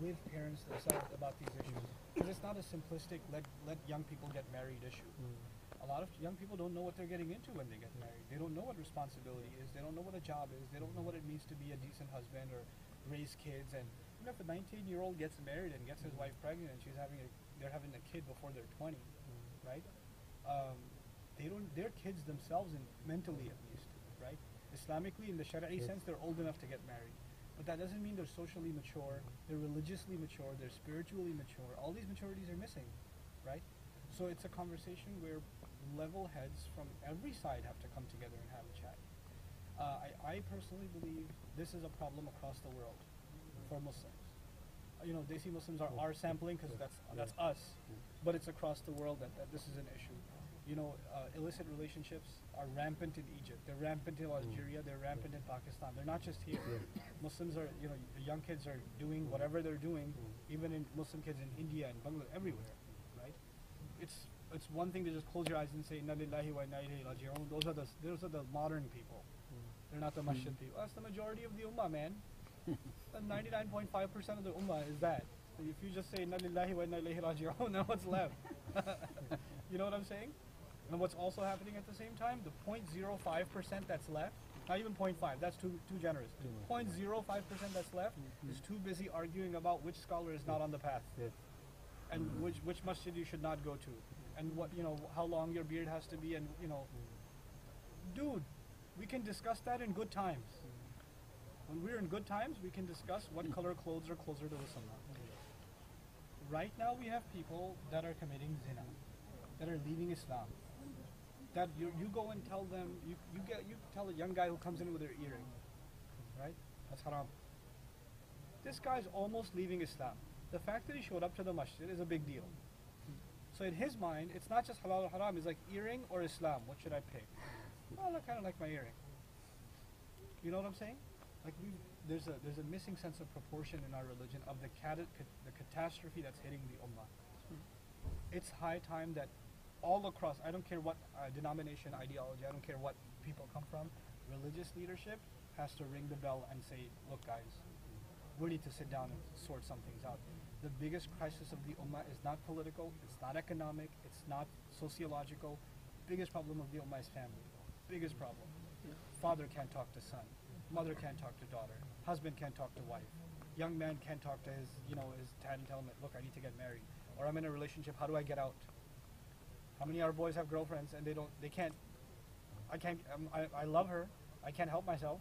with parents themselves about these issues. Because it's not a simplistic let young people get married issue. A lot of young people don't know what they're getting into when they get married. They don't know what responsibility is. They don't know what a job is. They don't know what it means to be a decent husband or raise kids. And even if a 19-year-old gets married and gets his wife pregnant and they're having a kid before they're 20, right? They're kids themselves, mentally at least, right? Islamically, in the Shari'i sense, they're old enough to get married. But that doesn't mean they're socially mature, they're religiously mature, they're spiritually mature. All these maturities are missing, right? So it's a conversation where level heads from every side have to come together and have a chat. I personally believe this is a problem across the world for Muslims. Desi Muslims are sampling because that's us, but it's across the world that this is an issue. Illicit relationships are rampant in Egypt. They're rampant in Algeria. They're rampant in Pakistan. They're not just here. Muslims are, young kids are doing whatever they're doing, even in Muslim kids in India and Bangladesh, everywhere, right? It's one thing to just close your eyes and say, Inna lillahi wa inna ilayhi raji'un. Those are the modern people. They're not the masjid people. That's the majority of the ummah, man. 99.5% of the ummah is that. So if you just say, Inna lillahi wa inna ilayhi raji'un, then what's left? You know what I'm saying? And what's also happening at the same time, the 0.05% that's left, not even 0.5, that's too generous. 0.05% that's left is too busy arguing about which scholar is not on the path, and which masjid you should not go to, and what how long your beard has to be, and dude, we can discuss that in good times. When we're in good times, we can discuss what color clothes are closer to the sunnah. Right now, we have people that are committing zina, that are leaving Islam. That you go and tell them, you tell a young guy who comes in with their earring, right? That's haram. This guy's almost leaving Islam. The fact that he showed up to the masjid is a big deal. So in his mind, it's not just halal or haram, it's like earring or Islam. What should I pick? Well, I kind of like my earring. You know what I'm saying? Like there's a missing sense of proportion in our religion of the catastrophe that's hitting the ummah. It's high time that all across, I don't care what denomination, ideology, I don't care what people come from, religious leadership has to ring the bell and say, look guys, we need to sit down and sort some things out. The biggest crisis of the ummah is not political, it's not economic, it's not sociological. Biggest problem of the ummah is family. Biggest problem. Father can't talk to son, mother can't talk to daughter, husband can't talk to wife, young man can't talk to his dad and tell him, look, I need to get married, or I'm in a relationship, how do I get out? How many of our boys have girlfriends and I love her, I can't help myself.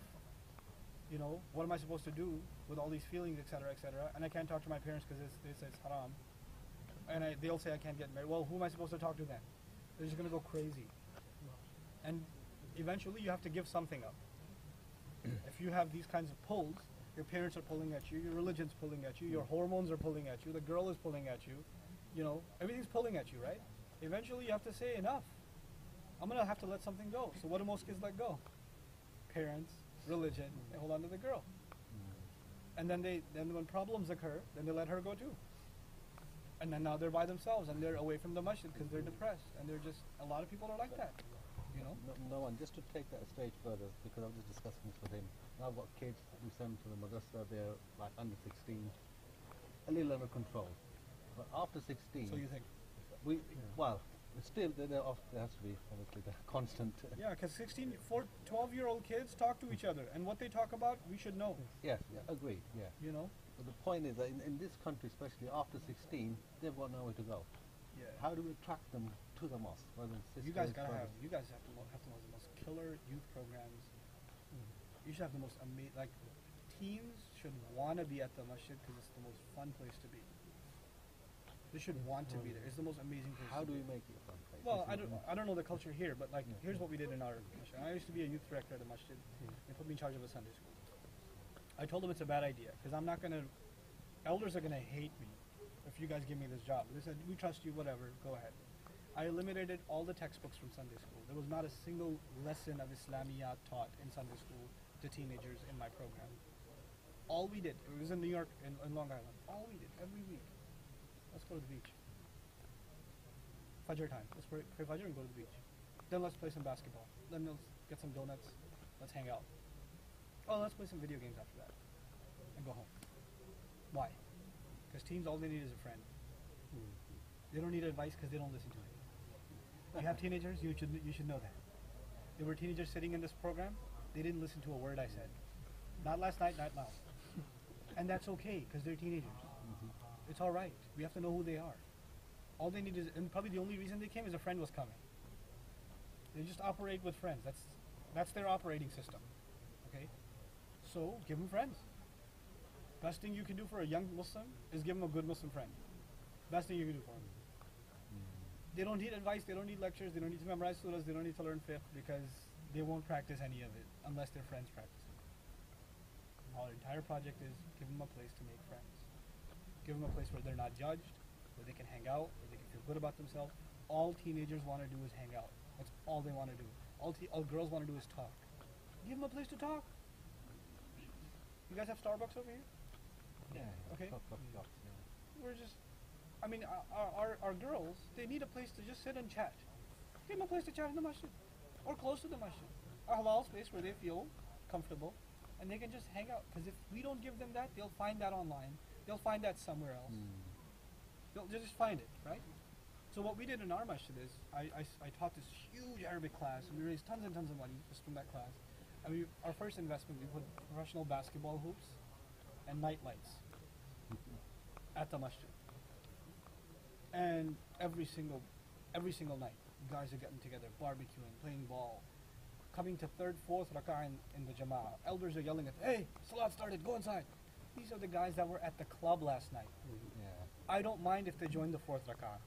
What am I supposed to do with all these feelings, etc., and I can't talk to my parents because they say it's haram, and they'll say I can't get married. Well, who am I supposed to talk to then? They're just going to go crazy, and eventually you have to give something up. If you have these kinds of pulls, your parents are pulling at you, your religion's pulling at you, your hormones are pulling at you, the girl is pulling at you, everything's pulling at you, right? Eventually you have to say enough. I'm going to have to let something go. So what do most kids let go? Parents, religion, they hold on to the girl. And then when problems occur, then they let her go too. And then now they're by themselves and they're away from the masjid because they're depressed. And they're just, a lot of people are like that. No one, just to take that a stage further, because I was just discussing this with him. I've got kids we send to the madrasa, they're like under 16, a little under control. But after 16... So you think? Well, still there has to be obviously the constant. Yeah, because 12-year-old kids talk to each other, and what they talk about, we should know. Yes, agreed. Yeah. But the point is that in this country, especially after 16, they've got nowhere to go. Yeah. How do we attract them to the mosque? You guys have to have the most killer youth programs. You should have the most amazing. Like, teens should want to be at the masjid because it's the most fun place to be. They should want to be there. It's the most amazing place. How do we make it a fun place? Well, I don't know the culture here, but here's what we did in our masjid. I used to be a youth director at a masjid. They put me in charge of a Sunday school. I told them it's a bad idea because elders are gonna hate me if you guys give me this job. They said, we trust you, whatever, go ahead. I eliminated all the textbooks from Sunday school. There was not a single lesson of Islamiyat taught in Sunday school to teenagers in my program. All we did, it was in New York, in Long Island, all we did every week, let's go to the beach. Fajr time. Let's pray Fajr and go to the beach. Then let's play some basketball. Then let's get some donuts. Let's hang out. Oh, let's play some video games after that. And go home. Why? Because teens, all they need is a friend. They don't need advice because they don't listen to it. You have teenagers, you should know that. There were teenagers sitting in this program, they didn't listen to a word I said. Not last night, not now. And that's okay, because they're teenagers. It's all right. We have to know who they are. All they need is, and probably the only reason they came is a friend was coming. They just operate with friends. That's their operating system. Okay? So give them friends. Best thing you can do for a young Muslim is give them a good Muslim friend. Best thing you can do for them. They don't need advice, they don't need lectures, they don't need to memorize surahs, they don't need to learn fiqh because they won't practice any of it unless their friends practice it. Our entire project is give them a place to make friends. Give them a place where they're not judged, where they can hang out, where they can feel good about themselves. All teenagers want to do is hang out. That's all they want to do. All girls want to do is talk. Give them a place to talk. You guys have Starbucks over here? Yeah. Okay. Yeah. We're just, I mean, our girls, they need a place to just sit and chat. Give them a place to chat in the masjid or close to the masjid. A halal space where they feel comfortable and they can just hang out. Because if we don't give them that, they'll find that online. They'll find that somewhere else. They'll just find it, right? So what we did in our masjid is, I taught this huge Arabic class and we raised tons and tons of money just from that class. And our first investment, we put professional basketball hoops and night lights at the masjid. And every single night, guys are getting together, barbecuing, playing ball, coming to third, fourth rak'ah in the jama'ah. Elders are yelling at, hey, salat started, go inside. These are the guys that were at the club last night. Yeah. I don't mind if they join the fourth rak'ah.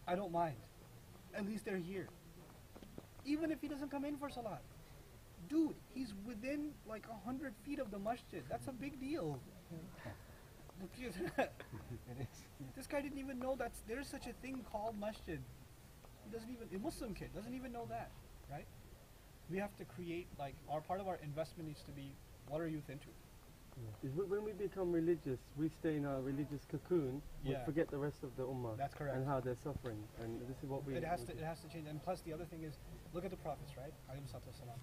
I don't mind. At least they're here. Even if he doesn't come in for salat. Dude, he's within like 100 feet of the masjid. That's a big deal. It is. This guy didn't even know that there's such a thing called masjid. He doesn't even, a Muslim kid doesn't even know that, right? We have to create, like, part of our investment needs to be, what are youth into? Is when we become religious, we stay in our religious cocoon, we Yeah. forget the rest of the ummah. That's correct. And how they're suffering. And this is what we... It has to change. And plus the other thing is, look at the prophets, right? Alayhi salatu wasalam.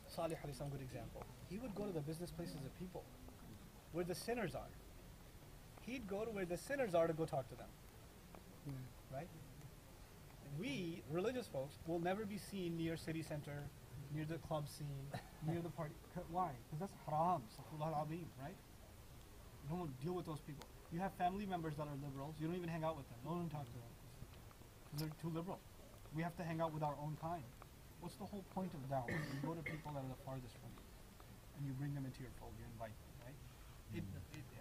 Salih alayhi salam, good example. He would go to the business places of people, where the sinners are. He'd go to where the sinners are to go talk to them. Right? We, religious folks, will never be seen near city center, near the club scene, near the party. Why? Because that's haram, astaghfirullah al-azim, right? You don't deal with those people. You have family members that are liberals, you don't even hang out with them, don't even talk to them. Because they're too liberal. We have to hang out with our own kind. What's the whole point of da'wah? You go to people that are the farthest from you, and you bring them into your fold, you invite them, right?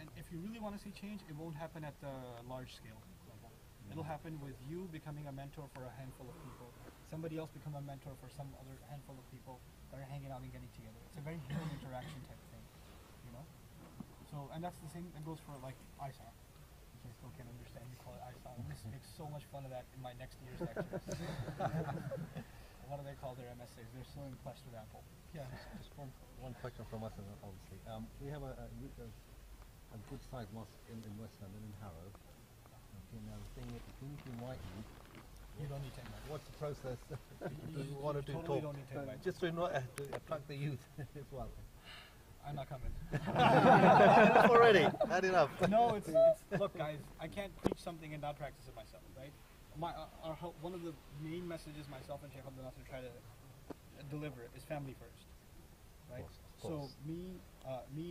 And if you really want to see change, it won't happen at the large scale level. It'll happen with you becoming a mentor for a handful of people, somebody else become a mentor for some other handful of people that are hanging out and getting together. It's a very human interaction type thing, you know? So, and that's the same that goes for like ISA, which I still can't understand. You call it ISA. I'm going to make so much fun of that in my next year's lectures. What do they call their MSAs? They're so impressed with Apple. Yeah. Just one question from us, obviously. We have a good sized mosque in West London, in Harrow. Okay, now the thing is, if we need to invite You don't need to invite. what's the process? You One or two totally talk, don't need to invite. just to attract the youth as well. I'm not coming. Enough already. Had enough. No, it's look, guys. I can't preach something and not practice it myself, right? One of the main messages myself and Sheikh Abdul Nasser try to deliver is family first, right? Of course. So me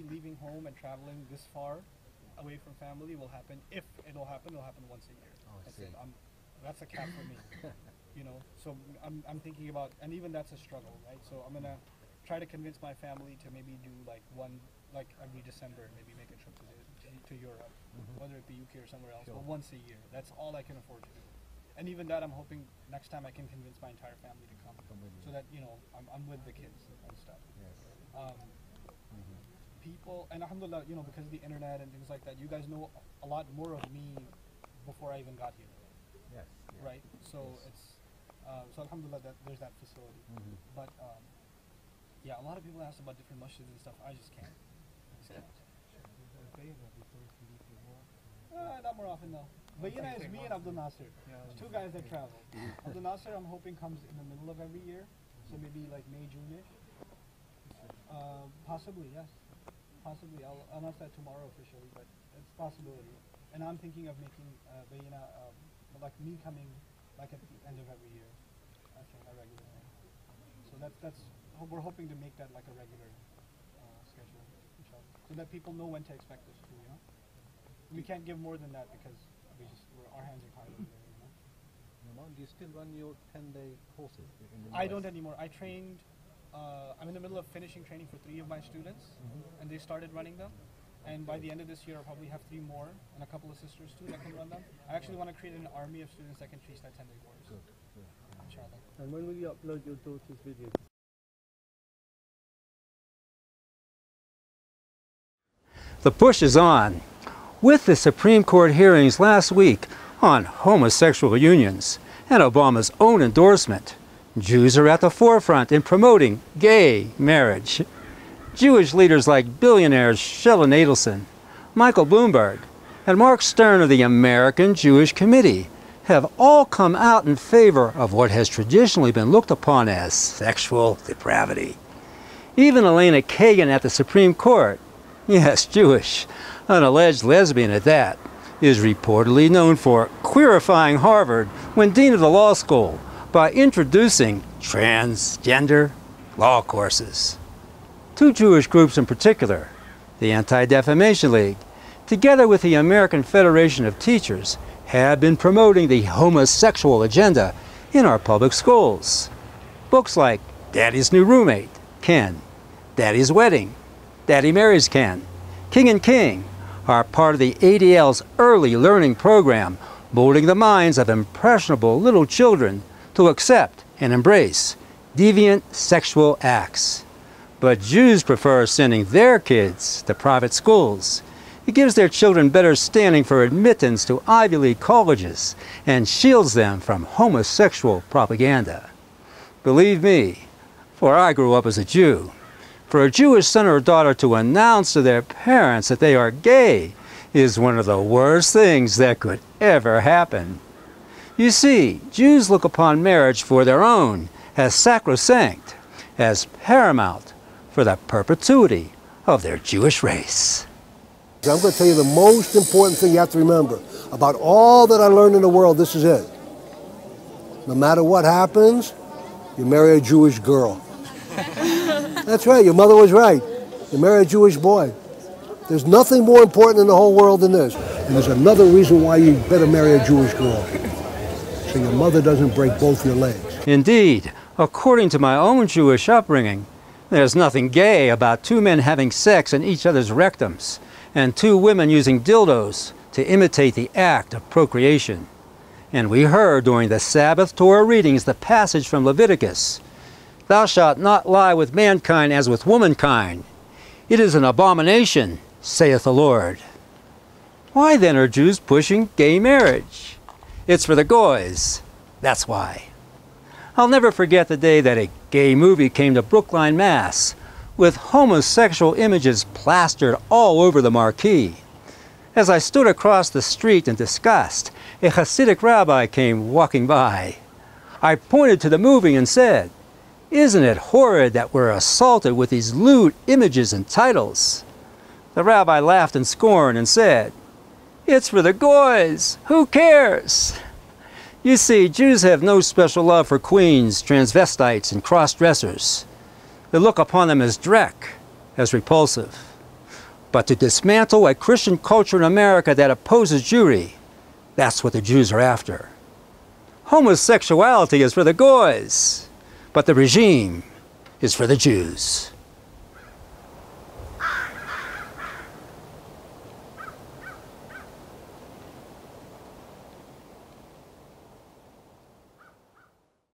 leaving home and traveling this far away from family will happen. If it'll happen once a year. Oh, I That's see. it. That's a cap for me. You know, so I'm thinking about, and even that's a struggle, right? So I'm gonna try to convince my family to maybe do like every December, maybe make a trip to Europe, whether it be UK or somewhere else, Sure. but once a year. That's all I can afford to do. And even that, I'm hoping next time I can convince my entire family to come, Come with you. so that I'm with the kids and stuff. Yes. People, and alhamdulillah, because of the internet and things like that, you guys know a lot more of me before I even got here. Yes. Right? So Yes. it's so alhamdulillah that there's that facility. But yeah, a lot of people ask about different masjids and stuff. I just can't. Not more often though. But is me and Abdul Nasser. There's two guys that travel. Abdul Nasser, I'm hoping, comes in the middle of every year, so maybe like May, June-ish. Possibly, yes. Possibly. I'll announce that tomorrow officially, but it's a possibility. And I'm thinking of making bayina, like me coming like at the end of every year, I think a regular thing. So we're hoping to make that like a regular schedule, inshallah, so that people know when to expect us to, you know. We can't give more than that because our hands are tied over there, you know. Nouman, do you still run your 10-day courses in the I US? don't anymore. I trained. I'm in the middle of finishing training for 3 of my students, and they started running them. And by the end of this year, I'll probably have 3 more and a couple of sisters too that can run them. I actually want to create an army of students that can teach that 10-day course. Good, good. Inshallah. And when will you upload your daughter's videos? The push is on. With the Supreme Court hearings last week on homosexual unions and Obama's own endorsement, Jews are at the forefront in promoting gay marriage. Jewish leaders like billionaires Sheldon Adelson, Michael Bloomberg, and Mark Stern of the American Jewish Committee have all come out in favor of what has traditionally been looked upon as sexual depravity. Even Elena Kagan at the Supreme Court, yes, Jewish, an alleged lesbian at that, is reportedly known for queerifying Harvard when dean of the law school by introducing transgender law courses. 2 Jewish groups in particular, the Anti-Defamation League, together with the American Federation of Teachers, have been promoting the homosexual agenda in our public schools. Books like Daddy's New Roommate, Ken, Daddy's Wedding, Daddy Marries Ken, King and King are part of the ADL's early learning program, molding the minds of impressionable little children to accept and embrace deviant sexual acts. But Jews prefer sending their kids to private schools. It gives their children better standing for admittance to Ivy League colleges and shields them from homosexual propaganda. Believe me, for I grew up as a Jew. For a Jewish son or daughter to announce to their parents that they are gay is one of the worst things that could ever happen. You see, Jews look upon marriage for their own as sacrosanct, as paramount for the perpetuity of their Jewish race. I'm going to tell you the most important thing you have to remember about all that I learned in the world. This is it. No matter what happens, you marry a Jewish girl. That's right, your mother was right. You marry a Jewish boy. There's nothing more important in the whole world than this. And there's another reason why you better marry a Jewish girl. So your mother doesn't break both your legs. Indeed, according to my own Jewish upbringing, there's nothing gay about 2 men having sex in each other's rectums and 2 women using dildos to imitate the act of procreation. And we heard during the Sabbath Torah readings the passage from Leviticus, "Thou shalt not lie with mankind as with womankind. It is an abomination, saith the Lord." Why then are Jews pushing gay marriage? It's for the goys. That's why. I'll never forget the day that a gay movie came to Brookline, Mass, with homosexual images plastered all over the marquee. As I stood across the street in disgust, a Hasidic rabbi came walking by. I pointed to the movie and said, "Isn't it horrid that we're assaulted with these lewd images and titles?" The rabbi laughed in scorn and said, "It's for the goys. Who cares?" You see, Jews have no special love for queens, transvestites, and cross-dressers. They look upon them as dreck, as repulsive. But to dismantle a Christian culture in America that opposes Jewry, that's what the Jews are after. Homosexuality is for the goys, but the regime is for the Jews.